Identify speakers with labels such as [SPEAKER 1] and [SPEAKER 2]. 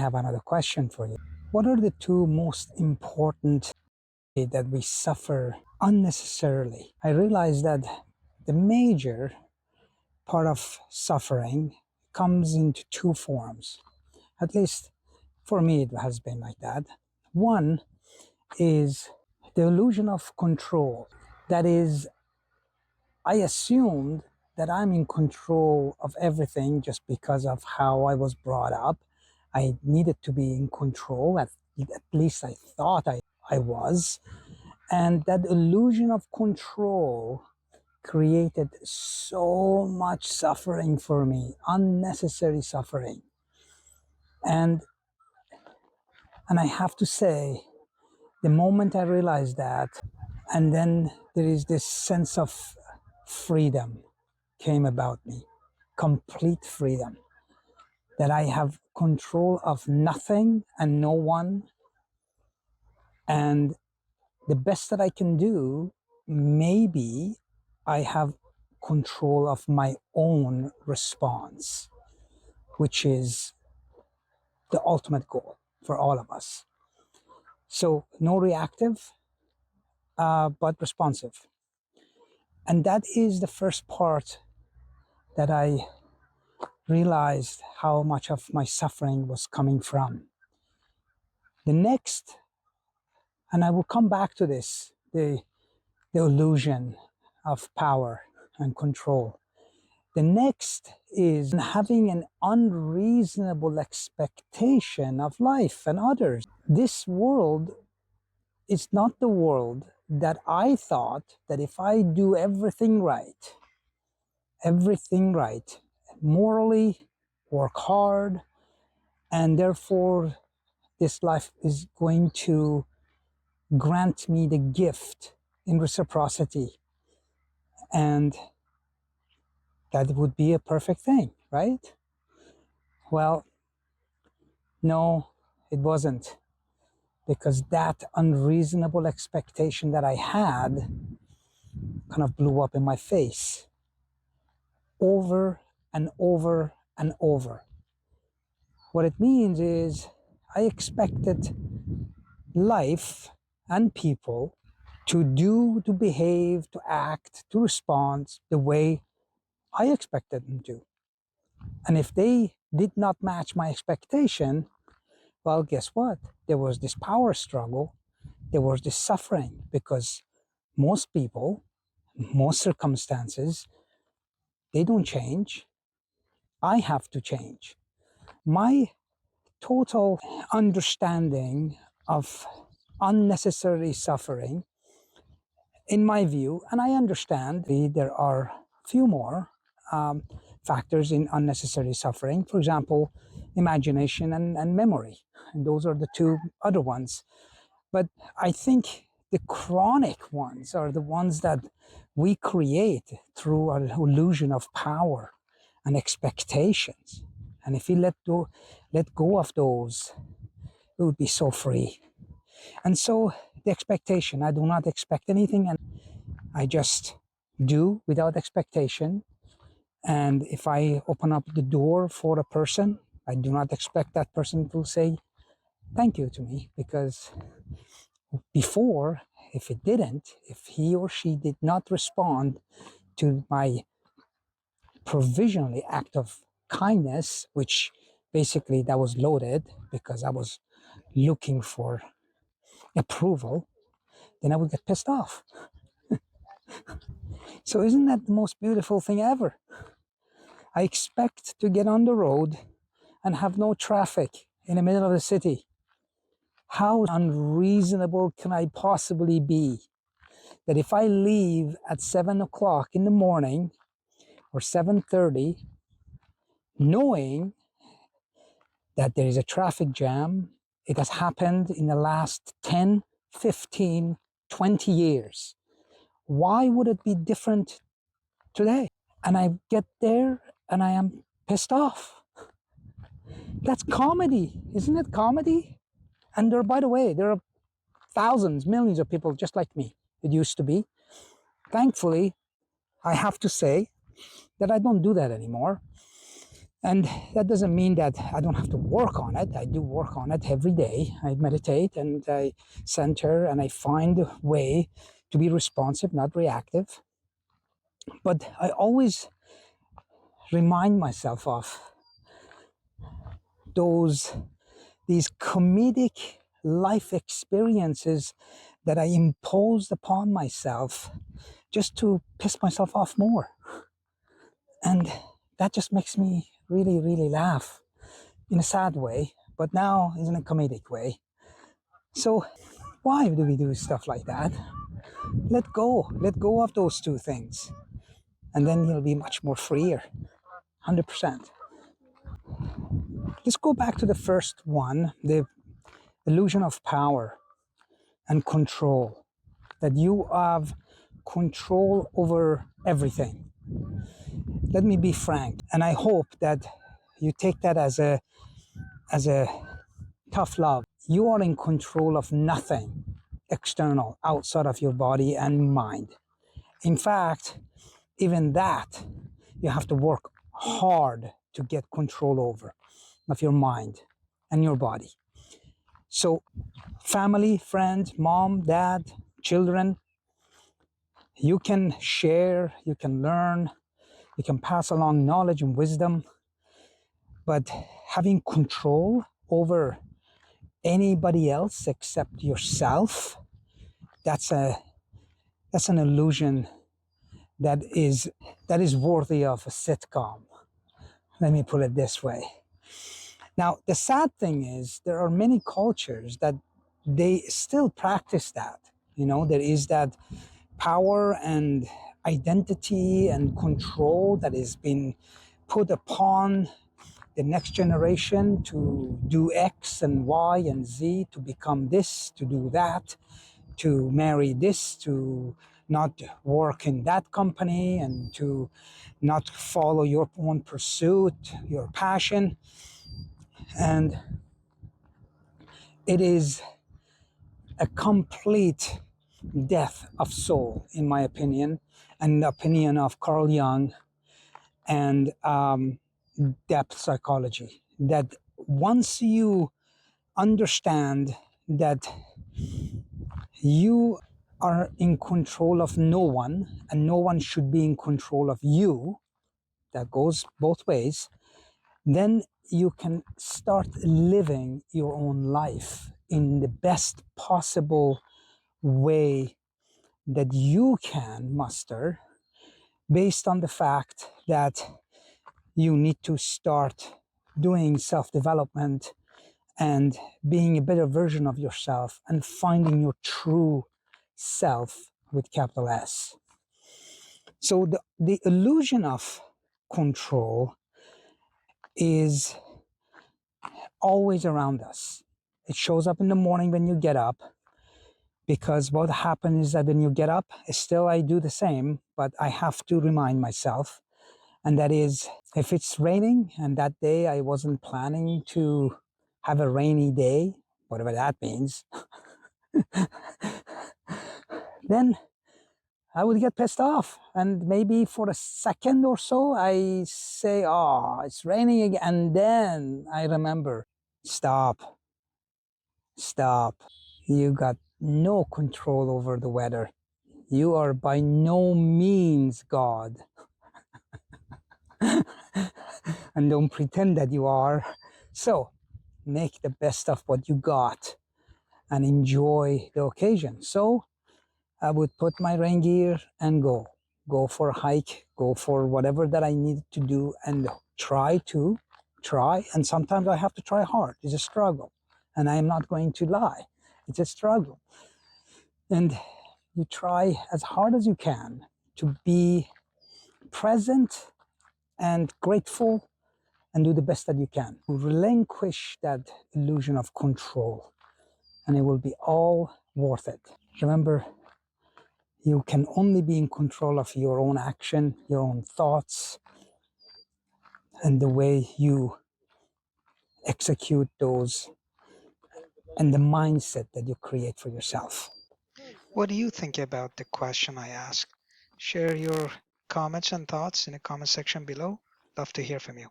[SPEAKER 1] have another question for you. What are the two most important that we suffer unnecessarily? I realize that the major part of suffering comes into two forms. At least for me, it has been like that. One is the illusion of control. That is, I assumed that I'm in control of everything just because of how I was brought up. I needed to be in control, at least I thought I was. And that illusion of control created so much suffering for me, unnecessary suffering. And I have to say, the moment I realized that, and then there is this sense of freedom came about me, complete freedom, that I have control of nothing and no one, and the best that I can do, maybe I have control of my own response, which is the ultimate goal for all of us. So no reactive, but responsive. And that is the first part that I realized how much of my suffering was coming from. The next, and I will come back to this, the illusion of power and control. The next is having an unreasonable expectation of life and others. This world is not the world that I thought that if I do everything right, morally, work hard, and therefore this life is going to grant me the gift in reciprocity, and that would be a perfect thing, right? Well, no, it wasn't, because that unreasonable expectation that I had kind of blew up in my face over and over and over. What it means is I expected life and people to do, to behave, to act, to respond the way I expected them to. And if they did not match my expectation, well, guess what? There was this power struggle, there was this suffering, because most people, most circumstances, they don't change. I have to change. My total understanding of unnecessary suffering, in my view, and I understand there are few more factors in unnecessary suffering. For example, imagination and memory. And those are the two other ones. But I think the chronic ones are the ones that we create through an illusion of power and expectations. And if we let go of those, we would be so free. And so the expectation, I do not expect anything, and I just do without expectation. And if I open up the door for a person, I do not expect that person to say thank you to me, because before, if he or she did not respond to my provisionally act of kindness, which basically that was loaded because I was looking for approval, then I would get pissed off. So isn't that the most beautiful thing ever? I expect to get on the road and have no traffic in the middle of the city. How unreasonable can I possibly be that if I leave at 7 o'clock in the morning or 7:30, knowing that there is a traffic jam, it has happened in the last 10, 15, 20 years. Why would it be different today? And I get there and I am pissed off. That's comedy, isn't it comedy? And there, by the way, there are thousands, millions of people just like me. It used to be. Thankfully, I have to say that I don't do that anymore. And that doesn't mean that I don't have to work on it. I do work on it every day. I meditate and I center and I find a way to be responsive, not reactive. But I always remind myself of these comedic life experiences that I imposed upon myself just to piss myself off more. And that just makes me really, really laugh in a sad way, but now is in a comedic way. So why do we do stuff like that? Let go of those two things, and then you'll be much more freer. 100%. Let's go back to the first one, the illusion of power and control, that you have control over everything. Let me be frank, and I hope that you take that as a tough love. You are in control of nothing external outside of your body and mind. In fact, even that you have to work hard to get control over of your mind and your body. So family, friends, mom, dad, children, you can share, you can learn, you can pass along knowledge and wisdom, but having control over anybody else except yourself, that's an illusion that is worthy of a sitcom. Let me put it this way. Now, the sad thing is there are many cultures that they still practice that. There is that power and identity and control that has been put upon the next generation to do X and Y and Z, to become this, to do that, to marry this, to not work in that company, and to not follow your own pursuit, your passion. And it is a complete death of soul, in my opinion, and the opinion of Carl Jung and depth psychology. That once you understand that you are in control of no one and no one should be in control of you, that goes both ways, then you can start living your own life in the best possible way that you can muster, based on the fact that you need to start doing self-development and being a better version of yourself and finding your true self with capital S. So the illusion of control is always around us. It shows up in the morning when you get up, because what happens is that when you get up, still I do the same, but I have to remind myself. And that is, if it's raining and that day I wasn't planning to have a rainy day, whatever that means, then I would get pissed off. And maybe for a second or so, I say, oh, it's raining again. And then I remember, stop. You got no control over the weather. You are by no means God. And don't pretend that you are. So make the best of what you got and enjoy the occasion. So I would put my rain gear and go for a hike, go for whatever that I need to do, and try. And sometimes I have to try hard. It's a struggle, and I am not going to lie. It's a struggle. And you try as hard as you can to be present and grateful and do the best that you can. Relinquish that illusion of control, and it will be all worth it. Remember, you can only be in control of your own action, your own thoughts, and the way you execute those, and the mindset that you create for yourself.
[SPEAKER 2] What do you think about the question I asked? Share your comments and thoughts in the comment section below. Love to hear from you.